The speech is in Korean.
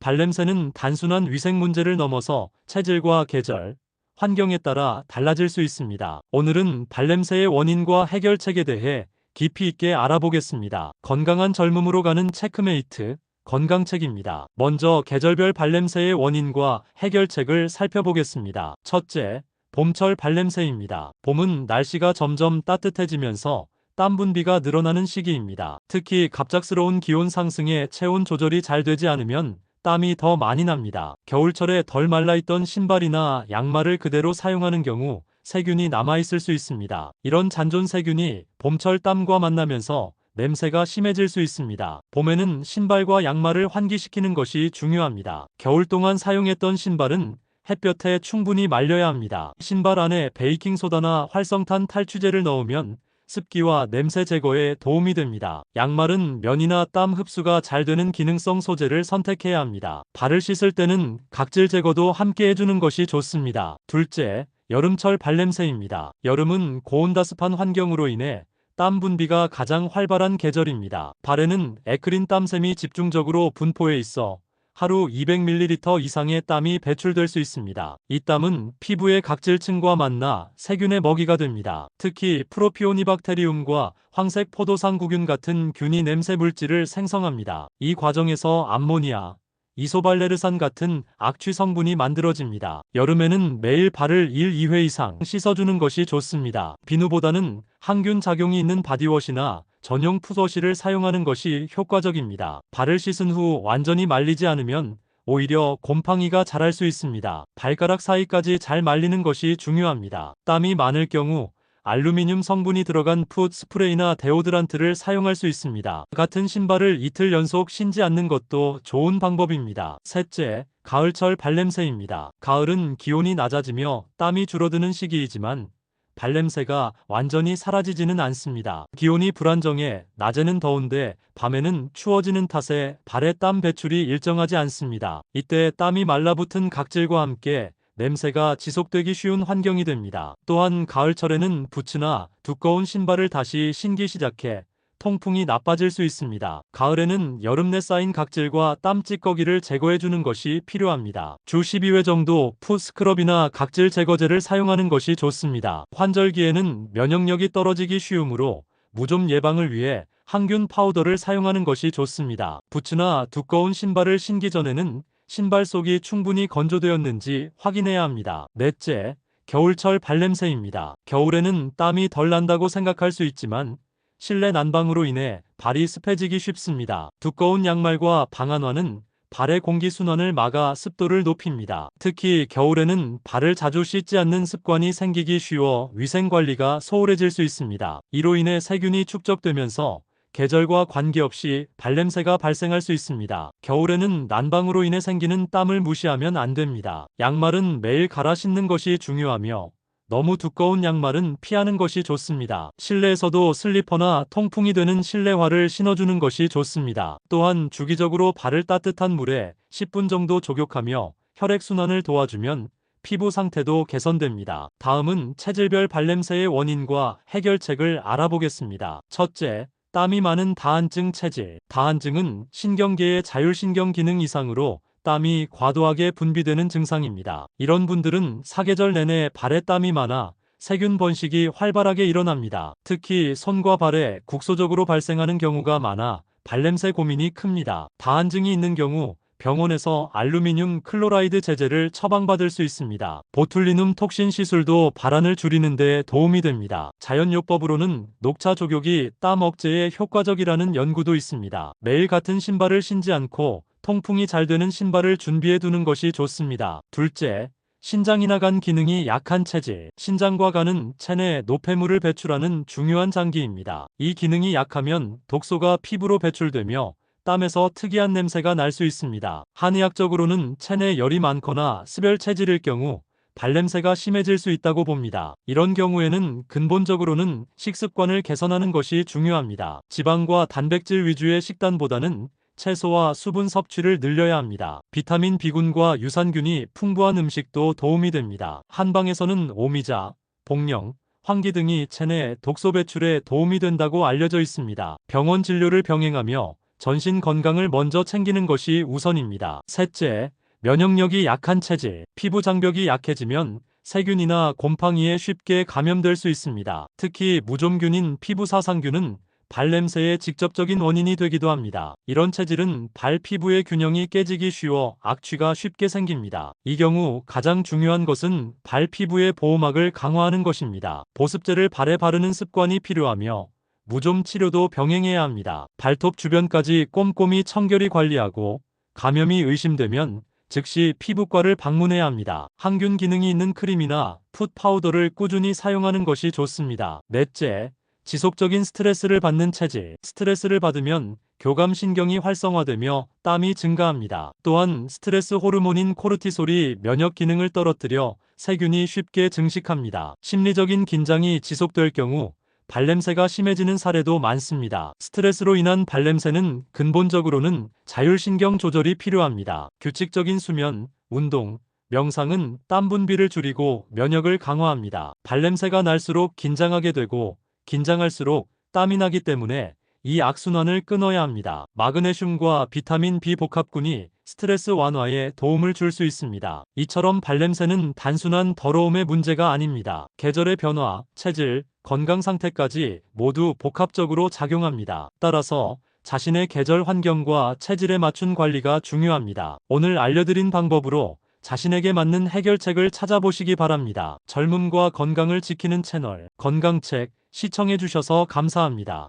발냄새는 단순한 위생 문제를 넘어서 체질과 계절, 환경에 따라 달라질 수 있습니다. 오늘은 발냄새의 원인과 해결책에 대해 깊이 있게 알아보겠습니다. 건강한 젊음으로 가는 체크메이트, 건강책입니다. 먼저 계절별 발냄새의 원인과 해결책을 살펴보겠습니다. 첫째, 봄철 발냄새입니다. 봄은 날씨가 점점 따뜻해지면서 땀 분비가 늘어나는 시기입니다. 특히 갑작스러운 기온 상승에 체온 조절이 잘 되지 않으면 땀이 더 많이 납니다. 겨울철에 덜 말라있던 신발이나 양말을 그대로 사용하는 경우 세균이 남아있을 수 있습니다. 이런 잔존 세균이 봄철 땀과 만나면서 냄새가 심해질 수 있습니다. 봄에는 신발과 양말을 환기시키는 것이 중요합니다. 겨울 동안 사용했던 신발은 햇볕에 충분히 말려야 합니다. 신발 안에 베이킹소다나 활성탄 탈취제를 넣으면 습기와 냄새 제거에 도움이 됩니다. 양말은 면이나 땀 흡수가 잘 되는 기능성 소재를 선택해야 합니다. 발을 씻을 때는 각질 제거도 함께 해주는 것이 좋습니다. 둘째, 여름철 발냄새입니다. 여름은 고온다습한 환경으로 인해 땀 분비가 가장 활발한 계절입니다. 발에는 에크린 땀샘이 집중적으로 분포해 있어 하루 200ml 이상의 땀이 배출될 수 있습니다. 이 땀은 피부의 각질층과 만나 세균의 먹이가 됩니다. 특히 프로피오니박테리움과 황색 포도상구균 같은 균이 냄새 물질을 생성합니다. 이 과정에서 암모니아, 이소발레르산 같은 악취 성분이 만들어집니다. 여름에는 매일 발을 1, 2회 이상 씻어주는 것이 좋습니다. 비누보다는 항균 작용이 있는 바디워시나 전용 풋워시를 사용하는 것이 효과적입니다. 발을 씻은 후 완전히 말리지 않으면 오히려 곰팡이가 자랄 수 있습니다. 발가락 사이까지 잘 말리는 것이 중요합니다. 땀이 많을 경우 알루미늄 성분이 들어간 풋 스프레이나 데오드란트를 사용할 수 있습니다. 같은 신발을 이틀 연속 신지 않는 것도 좋은 방법입니다. 셋째, 가을철 발냄새입니다. 가을은 기온이 낮아지며 땀이 줄어드는 시기이지만 발냄새가 완전히 사라지지는 않습니다. 기온이 불안정해 낮에는 더운데 밤에는 추워지는 탓에 발의 땀 배출이 일정하지 않습니다. 이때 땀이 말라붙은 각질과 함께 냄새가 지속되기 쉬운 환경이 됩니다. 또한 가을철에는 부츠나 두꺼운 신발을 다시 신기 시작해 통풍이 나빠질 수 있습니다. 가을에는 여름 내 쌓인 각질과 땀 찌꺼기를 제거해주는 것이 필요합니다. 주 12회 정도 풋 스크럽이나 각질 제거제를 사용하는 것이 좋습니다. 환절기에는 면역력이 떨어지기 쉬우므로 무좀 예방을 위해 항균 파우더를 사용하는 것이 좋습니다. 부츠나 두꺼운 신발을 신기 전에는 신발 속이 충분히 건조되었는지 확인해야 합니다. 넷째, 겨울철 발냄새입니다. 겨울에는 땀이 덜 난다고 생각할 수 있지만 실내 난방으로 인해 발이 습해지기 쉽습니다. 두꺼운 양말과 방한화는 발의 공기순환을 막아 습도를 높입니다. 특히 겨울에는 발을 자주 씻지 않는 습관이 생기기 쉬워 위생관리가 소홀해질 수 있습니다. 이로 인해 세균이 축적되면서 계절과 관계없이 발냄새가 발생할 수 있습니다. 겨울에는 난방으로 인해 생기는 땀을 무시하면 안 됩니다. 양말은 매일 갈아 신는 것이 중요하며 너무 두꺼운 양말은 피하는 것이 좋습니다. 실내에서도 슬리퍼나 통풍이 되는 실내화를 신어주는 것이 좋습니다. 또한 주기적으로 발을 따뜻한 물에 10분 정도 조격하며 혈액순환을 도와주면 피부 상태도 개선됩니다. 다음은 체질별 발냄새의 원인과 해결책을 알아보겠습니다. 첫째, 땀이 많은 다한증 체질. 다한증은 신경계의 자율신경 기능 이상으로 땀이 과도하게 분비되는 증상입니다. 이런 분들은 사계절 내내 발에 땀이 많아 세균 번식이 활발하게 일어납니다. 특히 손과 발에 국소적으로 발생하는 경우가 많아 발냄새 고민이 큽니다. 다한증이 있는 경우 병원에서 알루미늄 클로라이드 제제를 처방받을 수 있습니다. 보툴리눔 톡신 시술도 발안을 줄이는 데 도움이 됩니다. 자연요법으로는 녹차 족욕이 땀 억제에 효과적이라는 연구도 있습니다. 매일 같은 신발을 신지 않고 통풍이 잘 되는 신발을 준비해 두는 것이 좋습니다. 둘째, 신장이나 간 기능이 약한 체질. 신장과 간은 체내 노폐물을 배출하는 중요한 장기입니다. 이 기능이 약하면 독소가 피부로 배출되며 땀에서 특이한 냄새가 날 수 있습니다. 한의학적으로는 체내 열이 많거나 스별 체질일 경우 발냄새가 심해질 수 있다고 봅니다. 이런 경우에는 근본적으로는 식습관을 개선하는 것이 중요합니다. 지방과 단백질 위주의 식단보다는 채소와 수분 섭취를 늘려야 합니다. 비타민 B군과 유산균이 풍부한 음식도 도움이 됩니다. 한방에서는 오미자, 복령, 황기 등이 체내 독소 배출에 도움이 된다고 알려져 있습니다. 병원 진료를 병행하며 전신 건강을 먼저 챙기는 것이 우선입니다. 셋째, 면역력이 약한 체질. 피부 장벽이 약해지면 세균이나 곰팡이에 쉽게 감염될 수 있습니다. 특히 무좀균인 피부사상균은 발냄새의 직접적인 원인이 되기도 합니다. 이런 체질은 발 피부의 균형이 깨지기 쉬워 악취가 쉽게 생깁니다. 이 경우 가장 중요한 것은 발 피부의 보호막을 강화하는 것입니다. 보습제를 발에 바르는 습관이 필요하며 무좀 치료도 병행해야 합니다. 발톱 주변까지 꼼꼼히 청결히 관리하고 감염이 의심되면 즉시 피부과를 방문해야 합니다. 항균 기능이 있는 크림이나 풋 파우더를 꾸준히 사용하는 것이 좋습니다. 넷째, 지속적인 스트레스를 받는 체질. 스트레스를 받으면 교감신경이 활성화되며 땀이 증가합니다. 또한 스트레스 호르몬인 코르티솔이 면역 기능을 떨어뜨려 세균이 쉽게 증식합니다. 심리적인 긴장이 지속될 경우 발냄새가 심해지는 사례도 많습니다. 스트레스로 인한 발냄새는 근본적으로는 자율신경 조절이 필요합니다. 규칙적인 수면, 운동, 명상은 땀 분비를 줄이고 면역을 강화합니다. 발냄새가 날수록 긴장하게 되고 긴장할수록 땀이 나기 때문에 이 악순환을 끊어야 합니다. 마그네슘과 비타민 B 복합군이 스트레스 완화에 도움을 줄 수 있습니다. 이처럼 발냄새는 단순한 더러움의 문제가 아닙니다. 계절의 변화, 체질, 건강 상태까지 모두 복합적으로 작용합니다. 따라서 자신의 계절 환경과 체질에 맞춘 관리가 중요합니다. 오늘 알려드린 방법으로 자신에게 맞는 해결책을 찾아보시기 바랍니다. 젊음과 건강을 지키는 채널 건강책 시청해주셔서 감사합니다.